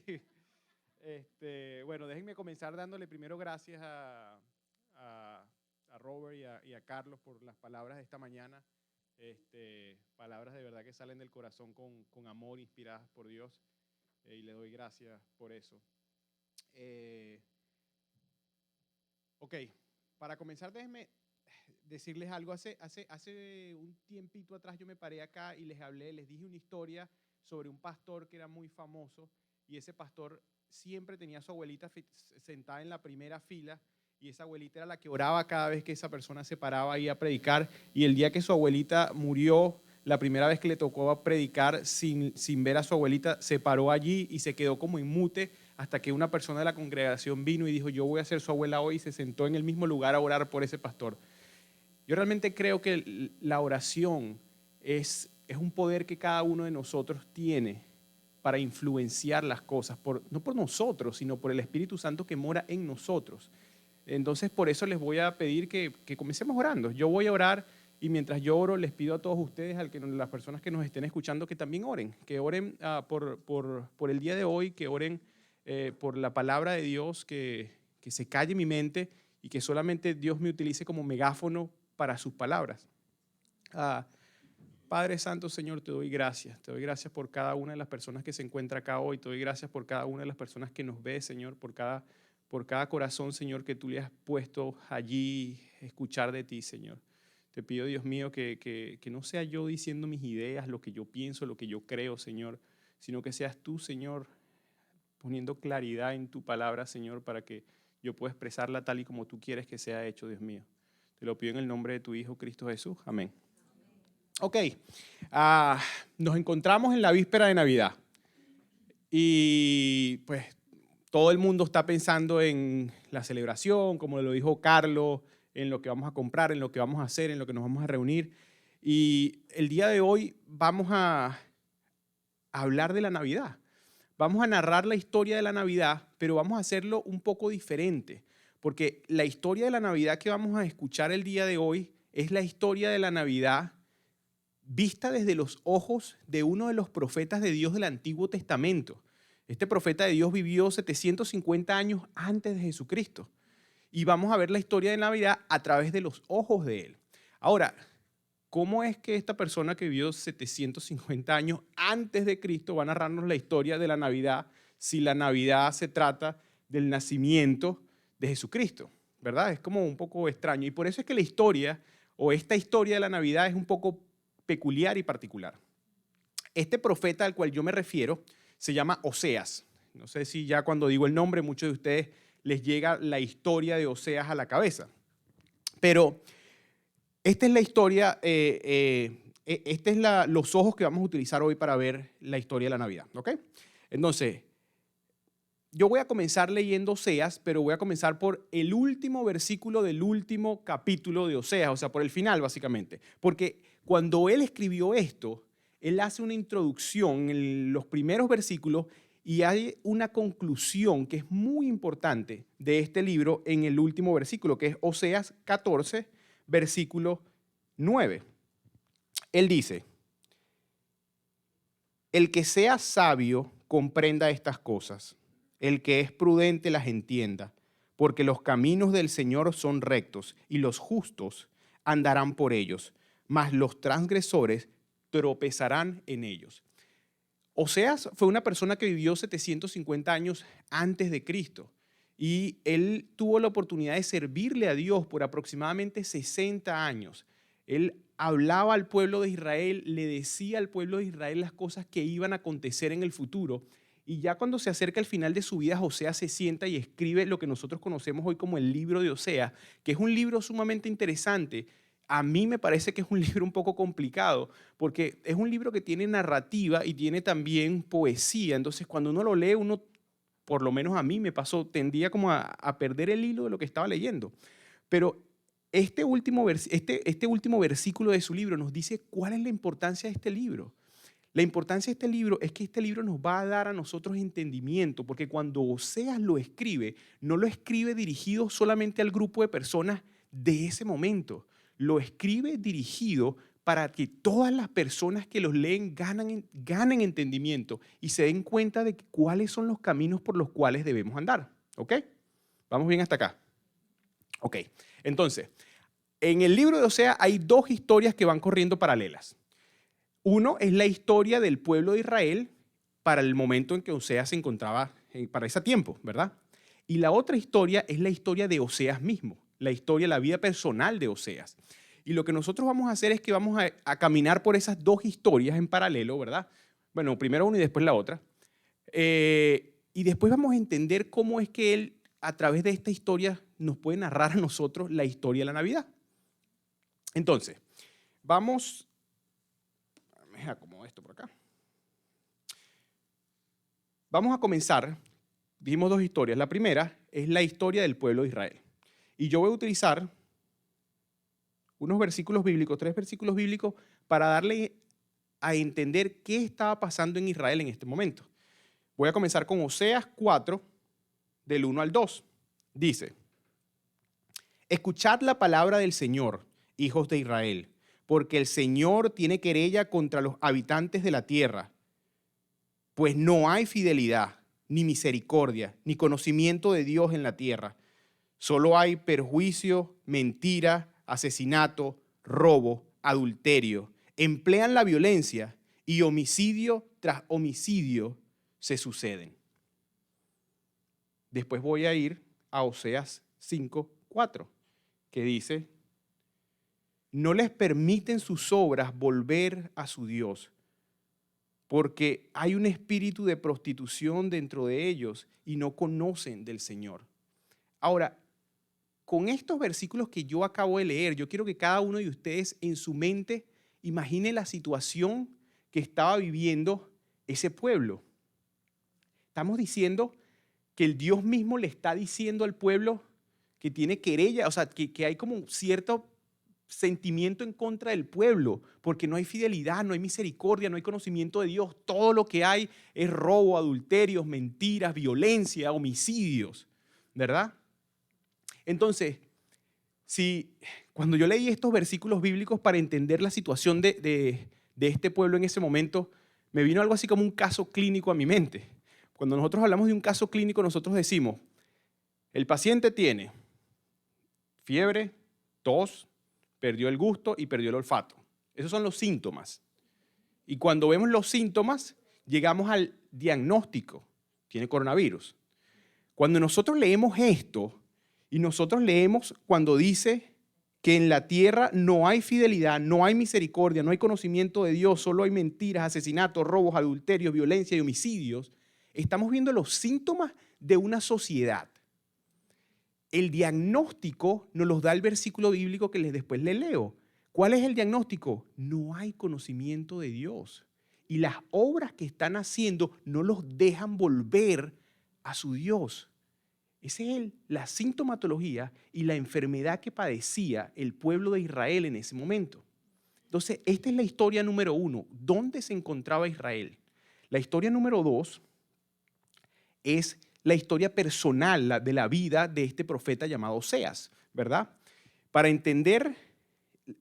Sí. Bueno, déjenme comenzar dándole primero gracias a, a Robert y a Carlos por las palabras de esta mañana. Palabras de verdad que salen del corazón con amor, inspiradas por Dios. Y le doy gracias por eso. Ok, para comenzar, déjenme decirles algo. Hace un tiempito atrás yo me paré acá y les dije una historia sobre un pastor que era muy famoso, y ese pastor siempre tenía a su abuelita sentada en la primera fila, y esa abuelita era la que oraba cada vez que esa persona se paraba ahí a predicar. Y el día que su abuelita murió, la primera vez que le tocó predicar sin ver a su abuelita, se paró allí y se quedó como inmute hasta que una persona de la congregación vino y dijo: yo voy a ser su abuela hoy, y se sentó en el mismo lugar a orar por ese pastor. Yo realmente creo que la oración es un poder que cada uno de nosotros tiene para influenciar las cosas, no por nosotros, sino por el Espíritu Santo que mora en nosotros. Entonces, por eso les voy a pedir que comencemos orando. Yo voy a orar, y mientras yo oro, les pido a todos ustedes, las personas que nos estén escuchando, que también oren, por el día de hoy, que oren por la palabra de Dios, que se calle mi mente y que solamente Dios me utilice como megáfono para sus palabras. Padre Santo, Señor, te doy gracias. Te doy gracias por cada una de las personas que se encuentra acá hoy. Te doy gracias por cada una de las personas que nos ve, Señor, por cada corazón, Señor, que tú le has puesto allí escuchar de ti, Señor. Te pido, Dios mío, que no sea yo diciendo mis ideas, lo que yo pienso, lo que yo creo, Señor, sino que seas tú, Señor, poniendo claridad en tu palabra, Señor, para que yo pueda expresarla tal y como tú quieres que sea hecho, Dios mío. Te lo pido en el nombre de tu Hijo, Cristo Jesús. Amén. Ok, nos encontramos en la víspera de Navidad y pues todo el mundo está pensando en la celebración, como lo dijo Carlos, en lo que vamos a comprar, en lo que vamos a hacer, en lo que nos vamos a reunir. Y el día de hoy vamos a hablar de la Navidad. Vamos a narrar la historia de la Navidad, pero vamos a hacerlo un poco diferente, porque la historia de la Navidad que vamos a escuchar el día de hoy es la historia de la Navidad vista desde los ojos de uno de los profetas de Dios del Antiguo Testamento. Este profeta de Dios vivió 750 años antes de Jesucristo. Y vamos a ver la historia de Navidad a través de los ojos de él. Ahora, ¿cómo es que esta persona que vivió 750 años antes de Cristo va a narrarnos la historia de la Navidad si la Navidad se trata del nacimiento de Jesucristo? ¿Verdad? Es como un poco extraño. Y por eso es que la historia, o esta historia de la Navidad, es un poco peculiar y particular. Este profeta al cual yo me refiero se llama Oseas. No sé si ya cuando digo el nombre, muchos de ustedes les llega la historia de Oseas a la cabeza. Pero esta es la historia, los ojos que vamos a utilizar hoy para ver la historia de la Navidad. ¿Ok? Entonces, yo voy a comenzar leyendo Oseas, pero voy a comenzar por el último versículo del último capítulo de Oseas, o sea, por el final básicamente. Porque cuando él escribió esto, él hace una introducción en los primeros versículos y hay una conclusión que es muy importante de este libro en el último versículo, que es Oseas 14, versículo 9. Él dice: el que sea sabio comprenda estas cosas, el que es prudente las entienda, porque los caminos del Señor son rectos y los justos andarán por ellos, mas los transgresores tropezarán en ellos. Oseas fue una persona que vivió 750 años antes de Cristo y él tuvo la oportunidad de servirle a Dios por aproximadamente 60 años. Él hablaba al pueblo de Israel, le decía al pueblo de Israel las cosas que iban a acontecer en el futuro. Y ya cuando se acerca el final de su vida, Oseas se sienta y escribe lo que nosotros conocemos hoy como el libro de Oseas, que es un libro sumamente interesante. A mí me parece que es un libro un poco complicado, porque es un libro que tiene narrativa y tiene también poesía. Entonces, cuando uno lo lee, uno, por lo menos a mí me pasó, tendía como a perder el hilo de lo que estaba leyendo. Pero este último versículo de su libro nos dice cuál es la importancia de este libro. La importancia de este libro es que este libro nos va a dar a nosotros entendimiento, porque cuando Oseas lo escribe, no lo escribe dirigido solamente al grupo de personas de ese momento, lo escribe dirigido para que todas las personas que los leen ganen entendimiento y se den cuenta de cuáles son los caminos por los cuales debemos andar. ¿Ok? ¿Vamos bien hasta acá? Ok. Entonces, en el libro de Oseas hay dos historias que van corriendo paralelas. Uno es la historia del pueblo de Israel para el momento en que Oseas se encontraba, para ese tiempo, ¿verdad? Y la otra historia es la historia de Oseas mismo, la historia, la vida personal de Oseas. Y lo que nosotros vamos a hacer es que vamos a caminar por esas dos historias en paralelo, ¿verdad? Bueno, primero una y después la otra. Y después vamos a entender cómo es que él, a través de esta historia, nos puede narrar a nosotros la historia de la Navidad. Entonces, vamos... Me acomodo esto por acá. Vamos a comenzar, dijimos dos historias. La primera es la historia del pueblo de Israel. Y yo voy a utilizar unos versículos bíblicos, 3 versículos bíblicos, para darle a entender qué estaba pasando en Israel en este momento. Voy a comenzar con Oseas 4, del 1 al 2. Dice, escuchad la palabra del Señor, hijos de Israel, porque el Señor tiene querella contra los habitantes de la tierra, pues no hay fidelidad, ni misericordia, ni conocimiento de Dios en la tierra. Solo hay perjuicio, mentira, asesinato, robo, adulterio. Emplean la violencia y homicidio tras homicidio se suceden. Después voy a ir a Oseas 5:4, que dice, no les permiten sus obras volver a su Dios, porque hay un espíritu de prostitución dentro de ellos y no conocen del Señor. Ahora, con estos versículos que yo acabo de leer, yo quiero que cada uno de ustedes en su mente imagine la situación que estaba viviendo ese pueblo. Estamos diciendo que el Dios mismo le está diciendo al pueblo que tiene querella, o sea, que hay como cierto sentimiento en contra del pueblo, porque no hay fidelidad, no hay misericordia, no hay conocimiento de Dios. Todo lo que hay es robo, adulterios, mentiras, violencia, homicidios, ¿verdad? Entonces, cuando yo leí estos versículos bíblicos para entender la situación de este pueblo en ese momento, me vino algo así como un caso clínico a mi mente. Cuando nosotros hablamos de un caso clínico, nosotros decimos, el paciente tiene fiebre, tos, perdió el gusto y perdió el olfato. Esos son los síntomas. Y cuando vemos los síntomas, llegamos al diagnóstico. Tiene coronavirus. Cuando nosotros leemos esto, y nosotros leemos cuando dice que en la tierra no hay fidelidad, no hay misericordia, no hay conocimiento de Dios, solo hay mentiras, asesinatos, robos, adulterios, violencia y homicidios, estamos viendo los síntomas de una sociedad. El diagnóstico nos los da el versículo bíblico que después le leo. ¿Cuál es el diagnóstico? No hay conocimiento de Dios. Y las obras que están haciendo no los dejan volver a su Dios. Esa es la sintomatología y la enfermedad que padecía el pueblo de Israel en ese momento. Entonces, esta es la historia número 1. ¿Dónde se encontraba Israel? La historia número 2 es la historia personal de la vida de este profeta llamado Oseas, ¿verdad? Para entender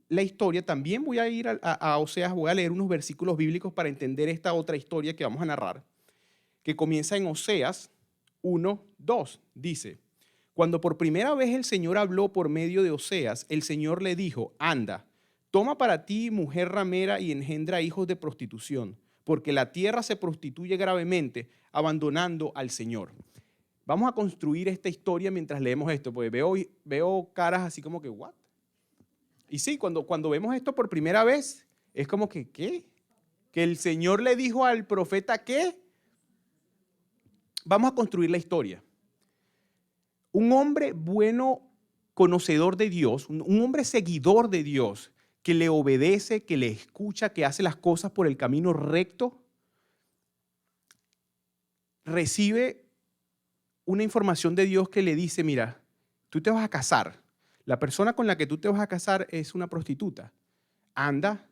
la historia, también voy a ir a Oseas, voy a leer unos versículos bíblicos para entender esta otra historia que vamos a narrar, que comienza en Oseas 1:2. Dice, cuando por primera vez el Señor habló por medio de Oseas, el Señor le dijo, anda, toma para ti mujer ramera y engendra hijos de prostitución, porque la tierra se prostituye gravemente, abandonando al Señor. Vamos a construir esta historia mientras leemos esto, porque veo caras así como que, ¿what? Y sí, cuando vemos esto por primera vez, es como que, ¿qué? Que el Señor le dijo al profeta, ¿qué? Vamos a construir la historia. Un hombre bueno, conocedor de Dios, un hombre seguidor de Dios, que le obedece, que le escucha, que hace las cosas por el camino recto, recibe una información de Dios que le dice, mira, tú te vas a casar. La persona con la que tú te vas a casar es una prostituta. Anda,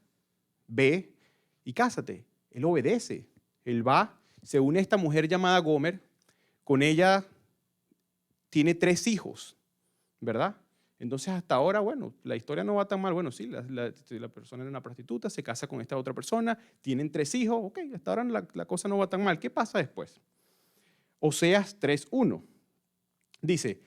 ve y cásate. Él obedece. Él va, se une a esta mujer llamada Gomer. Con ella tiene 3 hijos, ¿verdad? Entonces, hasta ahora, bueno, la historia no va tan mal. Bueno, sí, la persona era una prostituta, se casa con esta otra persona, tienen 3 hijos, ok, hasta ahora la cosa no va tan mal. ¿Qué pasa después? Oseas 3:1 dice,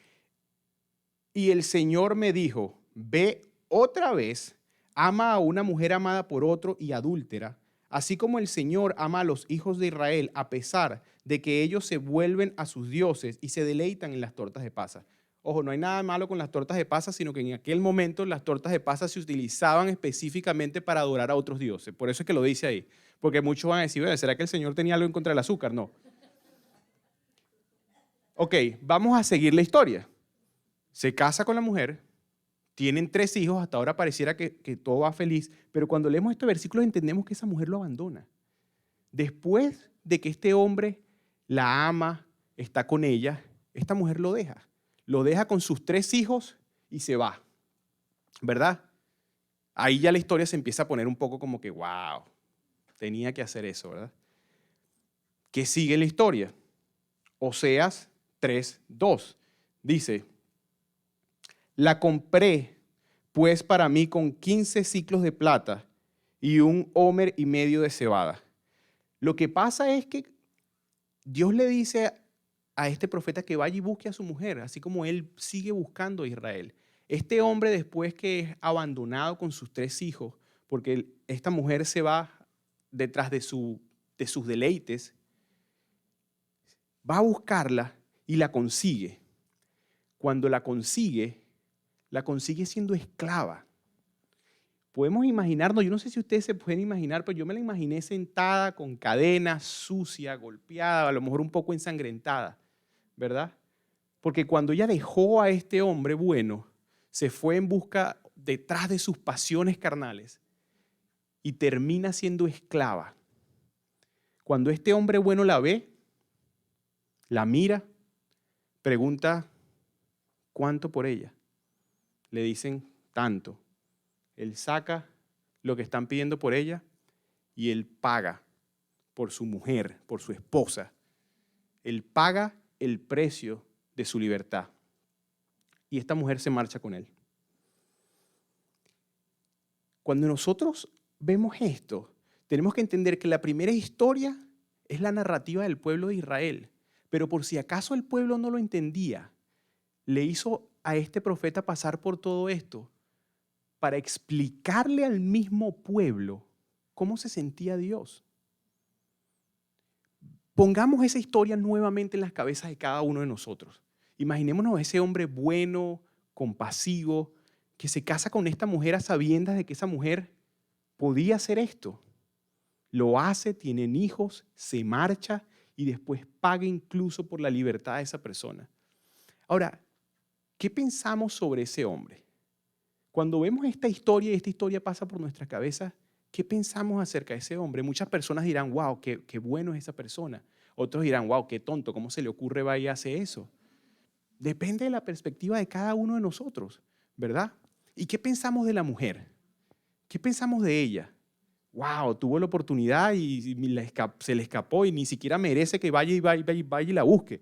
y el Señor me dijo, ve otra vez, ama a una mujer amada por otro y adúltera, así como el Señor ama a los hijos de Israel, a pesar de que ellos se vuelven a sus dioses y se deleitan en las tortas de pasas. Ojo, no hay nada malo con las tortas de pasas, sino que en aquel momento las tortas de pasas se utilizaban específicamente para adorar a otros dioses. Por eso es que lo dice ahí. Porque muchos van a decir, bueno, ¿será que el Señor tenía algo en contra del azúcar? No. Ok, vamos a seguir la historia. Se casa con la mujer, tienen 3 hijos, hasta ahora pareciera que todo va feliz, pero cuando leemos este versículo entendemos que esa mujer lo abandona. Después de que este hombre la ama, está con ella, esta mujer lo deja con sus 3 hijos y se va, ¿verdad? Ahí ya la historia se empieza a poner un poco como que, wow, tenía que hacer eso, ¿verdad? ¿Qué sigue la historia? Oseas 3:2 dice, la compré pues para mí con 15 siclos de plata y 1,5 homer de cebada. Lo que pasa es que Dios le dice a este profeta que vaya y busque a su mujer, así como él sigue buscando a Israel. Este hombre, después que es abandonado con sus 3 hijos, porque esta mujer se va detrás de sus deleites, va a buscarla y la consigue. Cuando la consigue siendo esclava. Podemos imaginarnos, yo no sé si ustedes se pueden imaginar, pero yo me la imaginé sentada con cadenas, sucia, golpeada, a lo mejor un poco ensangrentada, ¿verdad? Porque cuando ella dejó a este hombre bueno, se fue en busca detrás de sus pasiones carnales y termina siendo esclava. Cuando este hombre bueno la ve, la mira, pregunta, ¿cuánto por ella? Le dicen, tanto. Él saca lo que están pidiendo por ella y él paga por su mujer, por su esposa. Él paga el precio de su libertad. Y esta mujer se marcha con él. Cuando nosotros vemos esto, tenemos que entender que la primera historia es la narrativa del pueblo de Israel. Pero por si acaso el pueblo no lo entendía, le hizo a este profeta pasar por todo esto para explicarle al mismo pueblo cómo se sentía Dios. Pongamos esa historia nuevamente en las cabezas de cada uno de nosotros. Imaginémonos a ese hombre bueno, compasivo, que se casa con esta mujer a sabiendas de que esa mujer podía hacer esto. Lo hace, tienen hijos, se marcha y después paga incluso por la libertad de esa persona. Ahora, ¿qué pensamos sobre ese hombre? Cuando vemos esta historia y esta historia pasa por nuestra cabeza, ¿qué pensamos acerca de ese hombre? Muchas personas dirán, wow, qué bueno es esa persona. Otros dirán, wow, qué tonto, ¿cómo se le ocurre va y hace eso? Depende de la perspectiva de cada uno de nosotros, ¿verdad? ¿Y qué pensamos de la mujer? ¿Qué pensamos de ella? Wow, tuvo la oportunidad y se le escapó y ni siquiera merece que vaya y la busque.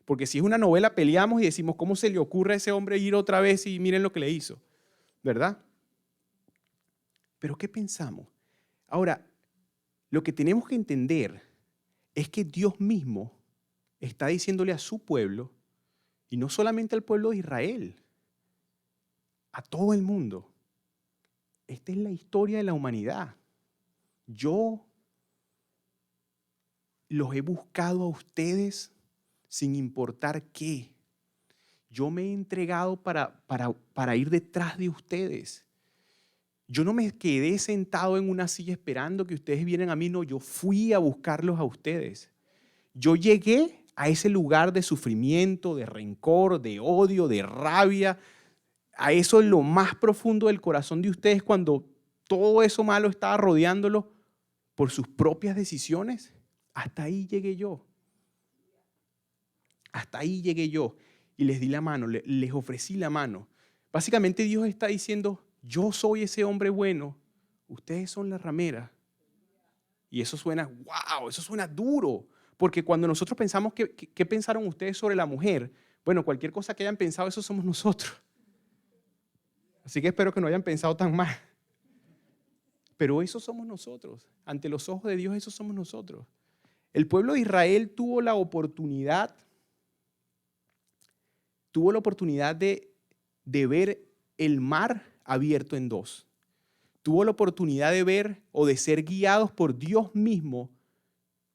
Porque si es una novela, peleamos y decimos, ¿cómo se le ocurre a ese hombre ir otra vez y miren lo que le hizo? ¿Verdad? Pero ¿qué pensamos? Ahora, lo que tenemos que entender es que Dios mismo está diciéndole a su pueblo, y no solamente al pueblo de Israel, a todo el mundo, esta es la historia de la humanidad. Yo los he buscado a ustedes sin importar qué. Yo me he entregado para ir detrás de ustedes. Yo no me quedé sentado en una silla esperando que ustedes vinieran a mí, no, yo fui a buscarlos a ustedes. Yo llegué a ese lugar de sufrimiento, de rencor, de odio, de rabia, a eso en lo más profundo del corazón de ustedes cuando todo eso malo estaba rodeándolo por sus propias decisiones. Hasta ahí llegué yo. Hasta ahí llegué yo y les di la mano, les ofrecí la mano. Básicamente Dios está diciendo, yo soy ese hombre bueno, ustedes son la ramera. Y eso suena, wow, eso suena duro. Porque cuando nosotros pensamos, ¿qué pensaron ustedes sobre la mujer? Bueno, cualquier cosa que hayan pensado, eso somos nosotros. Así que espero que no hayan pensado tan mal. Pero eso somos nosotros. Ante los ojos de Dios, eso somos nosotros. El pueblo de Israel tuvo la oportunidad de ver el mar abierto en dos. Tuvo la oportunidad de ver o de ser guiados por Dios mismo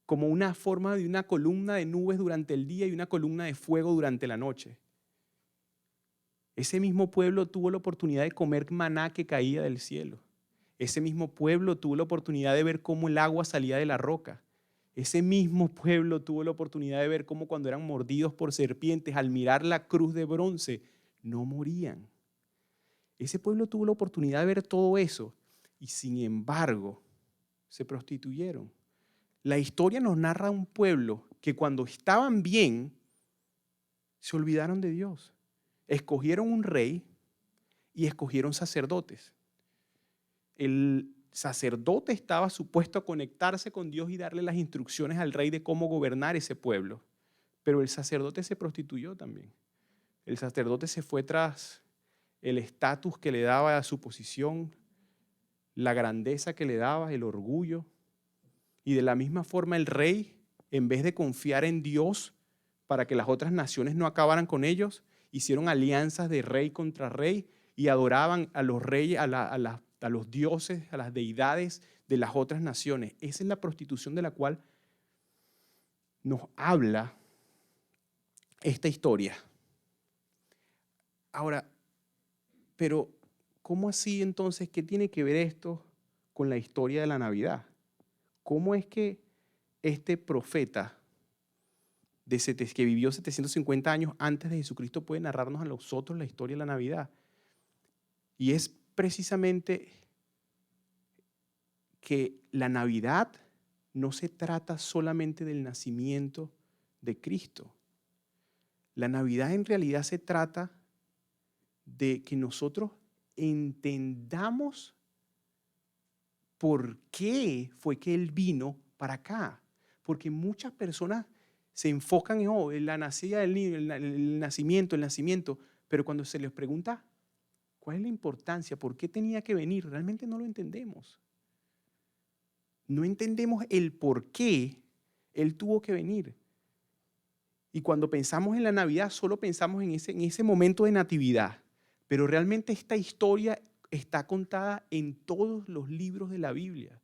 como una forma de una columna de nubes durante el día y una columna de fuego durante la noche. Ese mismo pueblo tuvo la oportunidad de comer maná que caía del cielo. Ese mismo pueblo tuvo la oportunidad de ver cómo el agua salía de la roca. Ese mismo pueblo tuvo la oportunidad de ver cómo cuando eran mordidos por serpientes, al mirar la cruz de bronce, no morían. Ese pueblo tuvo la oportunidad de ver todo eso y sin embargo se prostituyeron. La historia nos narra un pueblo que cuando estaban bien se olvidaron de Dios. Escogieron un rey y escogieron sacerdotes. El sacerdote estaba supuesto a conectarse con Dios y darle las instrucciones al rey de cómo gobernar ese pueblo. Pero el sacerdote se prostituyó también. El sacerdote se fue tras el estatus que le daba a su posición, la grandeza que le daba, el orgullo. Y de la misma forma el rey, en vez de confiar en Dios para que las otras naciones no acabaran con ellos, hicieron alianzas de rey contra rey y adoraban a los reyes, a los dioses, a las deidades de las otras naciones. Esa es la prostitución de la cual nos habla esta historia. Ahora, pero ¿cómo así entonces? ¿Qué tiene que ver esto con la historia de la Navidad? ¿Cómo es que este profeta que vivió 750 años antes de Jesucristo puede narrarnos a nosotros la historia de la Navidad? Y es precisamente que la Navidad no se trata solamente del nacimiento de Cristo. La Navidad en realidad se trata de que nosotros entendamos por qué fue que Él vino para acá. Porque muchas personas se enfocan en la nacida del niño, el nacimiento, pero cuando se les pregunta cuál es la importancia, por qué tenía que venir, realmente no lo entendemos. No entendemos el por qué Él tuvo que venir. Y cuando pensamos en la Navidad, solo pensamos en ese momento de natividad. Pero realmente esta historia está contada en todos los libros de la Biblia.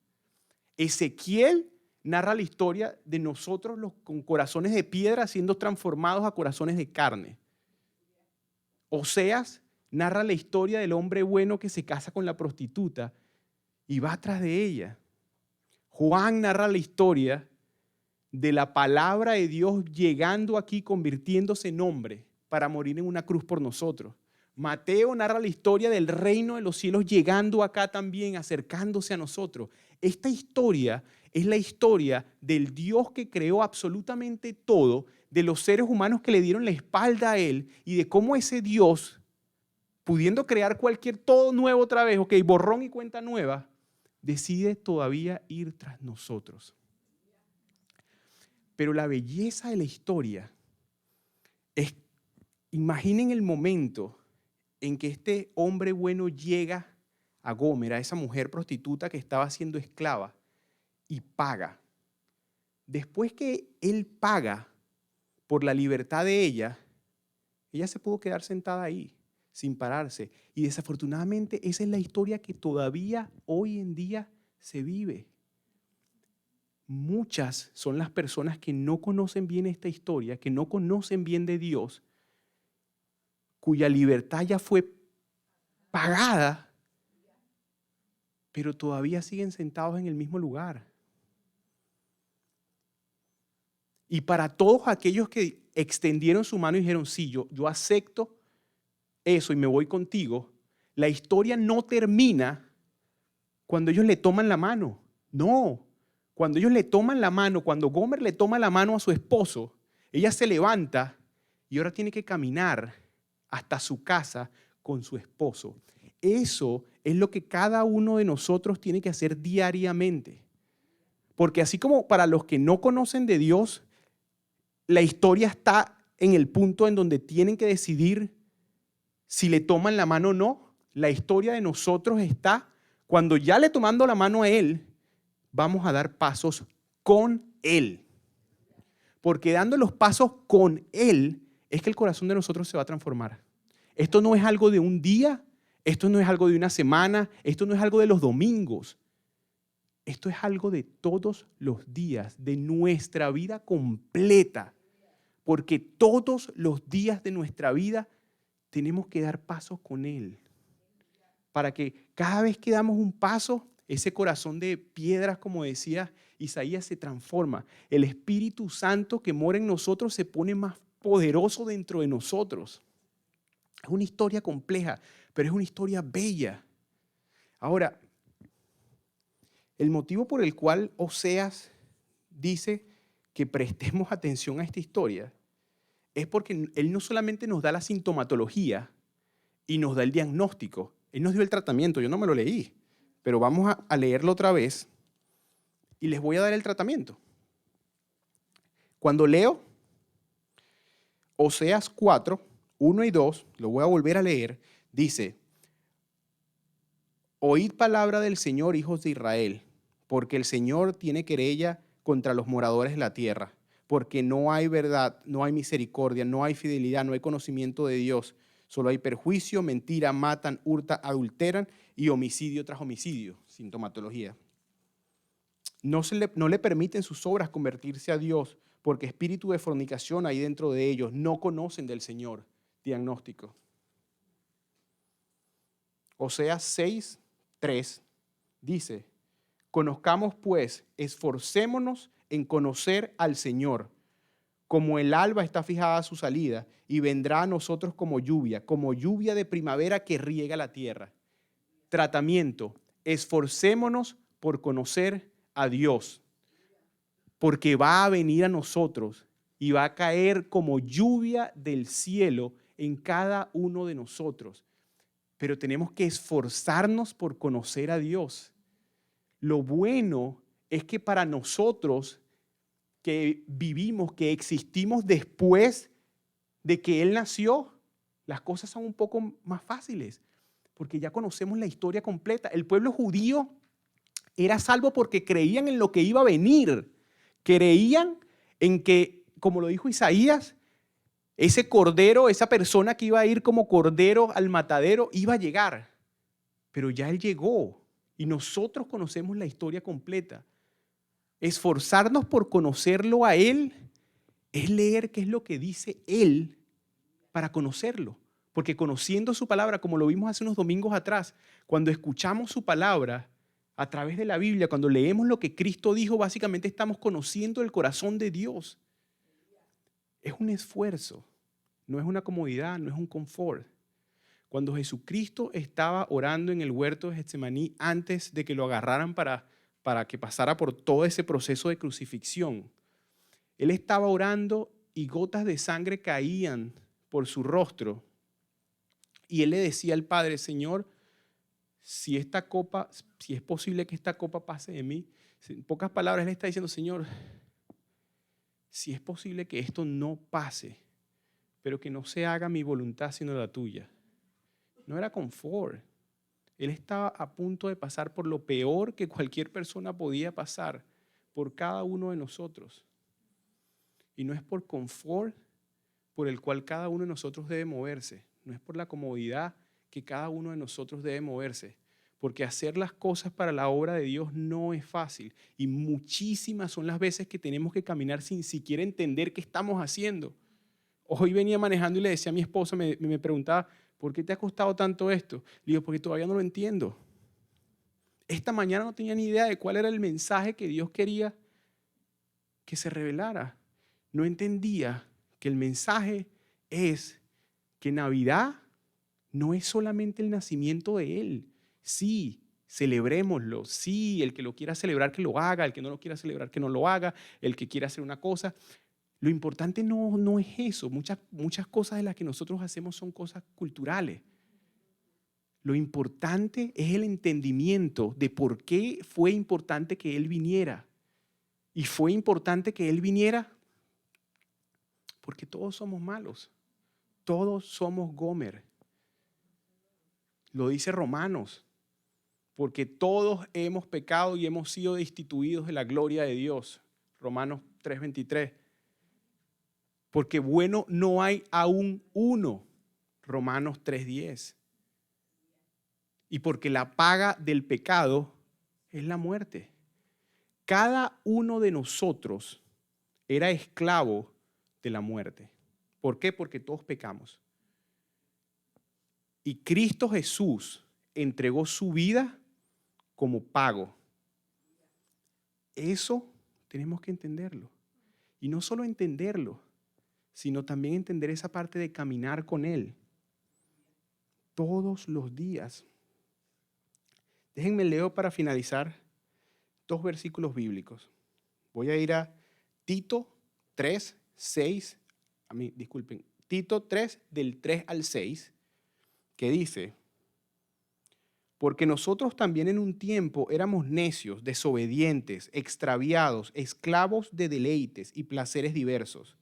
Ezequiel narra la historia de nosotros con corazones de piedra siendo transformados a corazones de carne. Oseas narra la historia del hombre bueno que se casa con la prostituta y va atrás de ella. Juan narra la historia de la palabra de Dios llegando aquí, convirtiéndose en hombre para morir en una cruz por nosotros. Mateo narra la historia del reino de los cielos llegando acá también, acercándose a nosotros. Esta historia es la historia del Dios que creó absolutamente todo, de los seres humanos que le dieron la espalda a Él y de cómo ese Dios, pudiendo crear todo nuevo otra vez, borrón y cuenta nueva, decide todavía ir tras nosotros. Pero la belleza de la historia es, imaginen el momento en que este hombre bueno llega a Gomer, a esa mujer prostituta que estaba siendo esclava, y paga. Después que él paga por la libertad de ella se pudo quedar sentada ahí, sin pararse. Y desafortunadamente esa es la historia que todavía hoy en día se vive. Muchas son las personas que no conocen bien esta historia, que no conocen bien de Dios, cuya libertad ya fue pagada, pero todavía siguen sentados en el mismo lugar. Y para todos aquellos que extendieron su mano y dijeron, sí, yo acepto eso y me voy contigo, la historia no termina cuando ellos le toman la mano. No, cuando ellos le toman la mano, cuando Gomer le toma la mano a su esposo, ella se levanta y ahora tiene que caminar hasta su casa con su esposo. Eso es lo que cada uno de nosotros tiene que hacer diariamente. Porque así como para los que no conocen de Dios, la historia está en el punto en donde tienen que decidir si le toman la mano o no. La historia de nosotros está cuando ya le tomando la mano a Él, vamos a dar pasos con Él. Porque dando los pasos con Él es que el corazón de nosotros se va a transformar. Esto no es algo de un día, esto no es algo de una semana, esto no es algo de los domingos. Esto es algo de todos los días, de nuestra vida completa. Porque todos los días de nuestra vida tenemos que dar pasos con Él. Para que cada vez que damos un paso, ese corazón de piedras, como decía Isaías, se transforma. El Espíritu Santo que mora en nosotros se pone más poderoso dentro de nosotros. Es una historia compleja, pero es una historia bella. Ahora, el motivo por el cual Oseas dice que prestemos atención a esta historia es porque él no solamente nos da la sintomatología y nos da el diagnóstico. Él nos dio el tratamiento, yo no me lo leí, pero vamos a leerlo otra vez y les voy a dar el tratamiento. Cuando leo Oseas 4, 1 y 2, lo voy a volver a leer, dice: oíd palabra del Señor, hijos de Israel, porque el Señor tiene querella contra los moradores de la tierra, porque no hay verdad, no hay misericordia, no hay fidelidad, no hay conocimiento de Dios. Solo hay perjuicio, mentira, matan, hurtan, adulteran y homicidio tras homicidio. Sintomatología. No le permiten sus obras convertirse a Dios, porque espíritu de fornicación hay dentro de ellos. No conocen del Señor. Diagnóstico. Oseas 6, 3 dice: conozcamos pues, esforcémonos en conocer al Señor. Como el alba está fijada a su salida, y vendrá a nosotros como lluvia de primavera que riega la tierra. Tratamiento: esforcémonos por conocer a Dios, porque va a venir a nosotros y va a caer como lluvia del cielo en cada uno de nosotros. Pero tenemos que esforzarnos por conocer a Dios. Lo bueno es que para nosotros que vivimos, que existimos después de que Él nació, las cosas son un poco más fáciles, porque ya conocemos la historia completa. El pueblo judío era salvo porque creían en lo que iba a venir. Creían en que, como lo dijo Isaías, ese cordero, esa persona que iba a ir como cordero al matadero, iba a llegar. Pero ya Él llegó y nosotros conocemos la historia completa. Esforzarnos por conocerlo a Él es leer qué es lo que dice Él para conocerlo. Porque conociendo su palabra, como lo vimos hace unos domingos atrás, cuando escuchamos su palabra a través de la Biblia, cuando leemos lo que Cristo dijo, básicamente estamos conociendo el corazón de Dios. Es un esfuerzo, no es una comodidad, no es un confort. Cuando Jesucristo estaba orando en el huerto de Getsemaní antes de que lo agarraran para que pasara por todo ese proceso de crucifixión, Él estaba orando y gotas de sangre caían por su rostro. Y Él le decía al Padre: Señor, si es posible que esta copa pase de mí. En pocas palabras, Él está diciendo: Señor, si es posible que esto no pase, pero que no se haga mi voluntad sino la tuya. No era confort. Él estaba a punto de pasar por lo peor que cualquier persona podía pasar por cada uno de nosotros. Y no es por confort por el cual cada uno de nosotros debe moverse. No es por la comodidad que cada uno de nosotros debe moverse. Porque hacer las cosas para la obra de Dios no es fácil. Y muchísimas son las veces que tenemos que caminar sin siquiera entender qué estamos haciendo. Hoy venía manejando y le decía a mi esposa, me preguntaba: ¿por qué te ha costado tanto esto? Le digo: porque todavía no lo entiendo. Esta mañana no tenía ni idea de cuál era el mensaje que Dios quería que se revelara. No entendía que el mensaje es que Navidad no es solamente el nacimiento de Él. Sí, celebrémoslo. Sí, el que lo quiera celebrar que lo haga, el que no lo quiera celebrar que no lo haga, el que quiera hacer una cosa. Lo importante no es eso. Muchas cosas de las que nosotros hacemos son cosas culturales. Lo importante es el entendimiento de por qué fue importante que Él viniera. Y fue importante que Él viniera porque todos somos malos. Todos somos Gomer. Lo dice Romanos, porque todos hemos pecado y hemos sido destituidos de la gloria de Dios. Romanos 3:23. Porque bueno no hay aún uno. Romanos 3:10. Y porque la paga del pecado es la muerte. Cada uno de nosotros era esclavo de la muerte. ¿Por qué? Porque todos pecamos. Y Cristo Jesús entregó su vida como pago. Eso tenemos que entenderlo. Y no solo entenderlo, sino también entender esa parte de caminar con Él todos los días. Déjenme leer para finalizar 2 versículos bíblicos. Voy a ir a Tito 3, 6, Tito 3, del 3 al 6, que dice: porque nosotros también en un tiempo éramos necios, desobedientes, extraviados, esclavos de deleites y placeres diversos,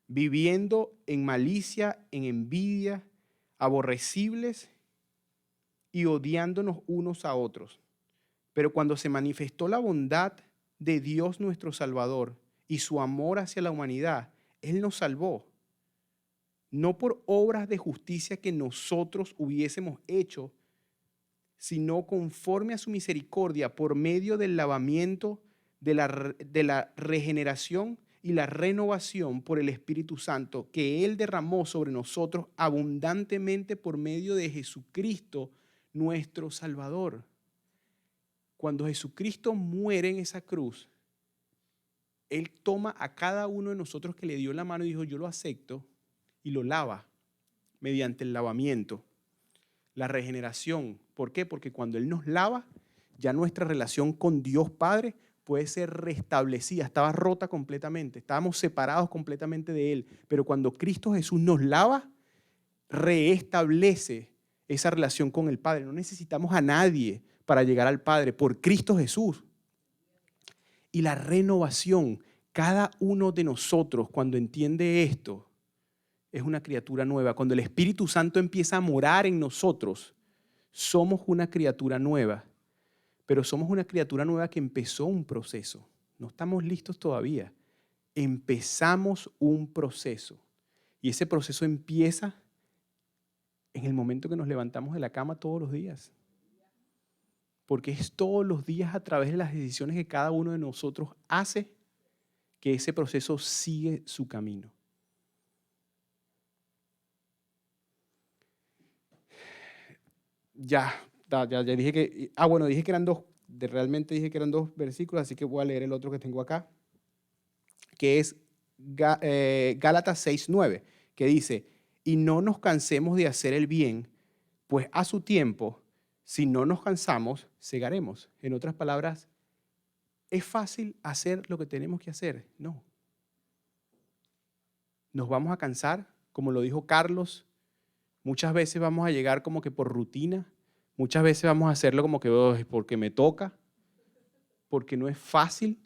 viviendo en malicia, en envidia, aborrecibles y odiándonos unos a otros. Pero cuando se manifestó la bondad de Dios nuestro Salvador y su amor hacia la humanidad, Él nos salvó, no por obras de justicia que nosotros hubiésemos hecho, sino conforme a su misericordia por medio del lavamiento de la regeneración y la renovación por el Espíritu Santo que Él derramó sobre nosotros abundantemente por medio de Jesucristo, nuestro Salvador. Cuando Jesucristo muere en esa cruz, Él toma a cada uno de nosotros que le dio la mano y dijo: yo lo acepto, y lo lava mediante el lavamiento, la regeneración. ¿Por qué? Porque cuando Él nos lava, ya nuestra relación con Dios Padre puede ser restablecida. Estaba rota completamente, estábamos separados completamente de Él, pero cuando Cristo Jesús nos lava, reestablece esa relación con el Padre. No necesitamos a nadie para llegar al Padre, por Cristo Jesús. Y la renovación, cada uno de nosotros cuando entiende esto, es una criatura nueva. Cuando el Espíritu Santo empieza a morar en nosotros, somos una criatura nueva. Pero somos una criatura nueva que empezó un proceso. No estamos listos todavía. Empezamos un proceso. Y ese proceso empieza en el momento que nos levantamos de la cama todos los días. Porque es todos los días a través de las decisiones que cada uno de nosotros hace que ese proceso sigue su camino. Ya dije que, dije que eran 2, realmente dije que eran 2 versículos, así que voy a leer el otro que tengo acá, que es Gálatas 6:9, que dice: y no nos cansemos de hacer el bien, pues a su tiempo, si no nos cansamos, segaremos. En otras palabras, ¿es fácil hacer lo que tenemos que hacer? No. Nos vamos a cansar, como lo dijo Carlos. Muchas veces vamos a llegar como que por rutina. Muchas veces vamos a hacerlo como que porque me toca, porque no es fácil.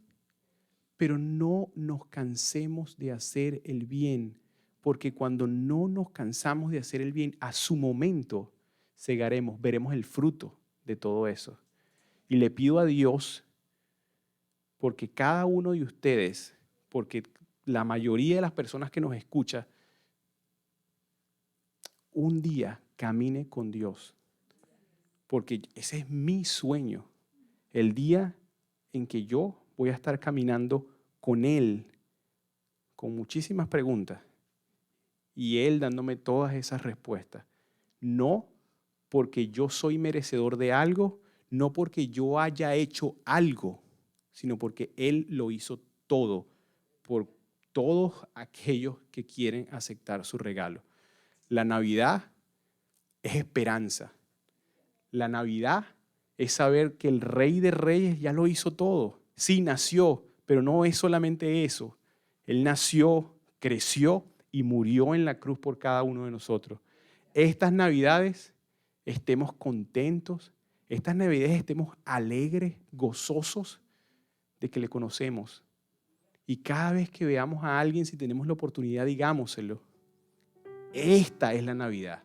Pero no nos cansemos de hacer el bien, porque cuando no nos cansamos de hacer el bien, a su momento segaremos, veremos el fruto de todo eso. Y le pido a Dios, porque cada uno de ustedes, porque la mayoría de las personas que nos escuchan, un día camine con Dios, porque ese es mi sueño, el día en que yo voy a estar caminando con Él, con muchísimas preguntas, y Él dándome todas esas respuestas. No porque yo soy merecedor de algo, no porque yo haya hecho algo, sino porque Él lo hizo todo, por todos aquellos que quieren aceptar su regalo. La Navidad es esperanza. La Navidad es saber que el Rey de Reyes ya lo hizo todo. Sí, nació, pero no es solamente eso. Él nació, creció y murió en la cruz por cada uno de nosotros. Estas Navidades estemos contentos, estas Navidades estemos alegres, gozosos de que le conocemos. Y cada vez que veamos a alguien, si tenemos la oportunidad, digámoselo. Esta es la Navidad.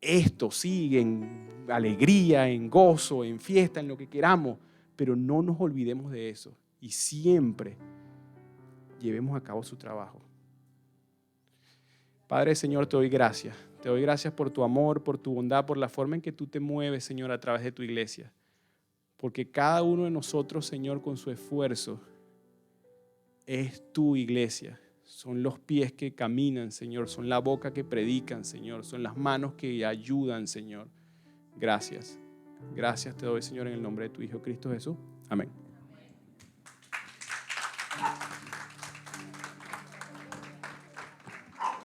esto, sí, en alegría, en gozo, en fiesta, en lo que queramos, pero no nos olvidemos de eso y siempre llevemos a cabo su trabajo. Padre, Señor, te doy gracias. Te doy gracias por tu amor, por tu bondad, por la forma en que tú te mueves, Señor, a través de tu iglesia. Porque cada uno de nosotros, Señor, con su esfuerzo, es tu iglesia. Son los pies que caminan, Señor. Son la boca que predican, Señor. Son las manos que ayudan, Señor. Gracias. Gracias te doy, Señor, en el nombre de tu Hijo Cristo Jesús. Amén.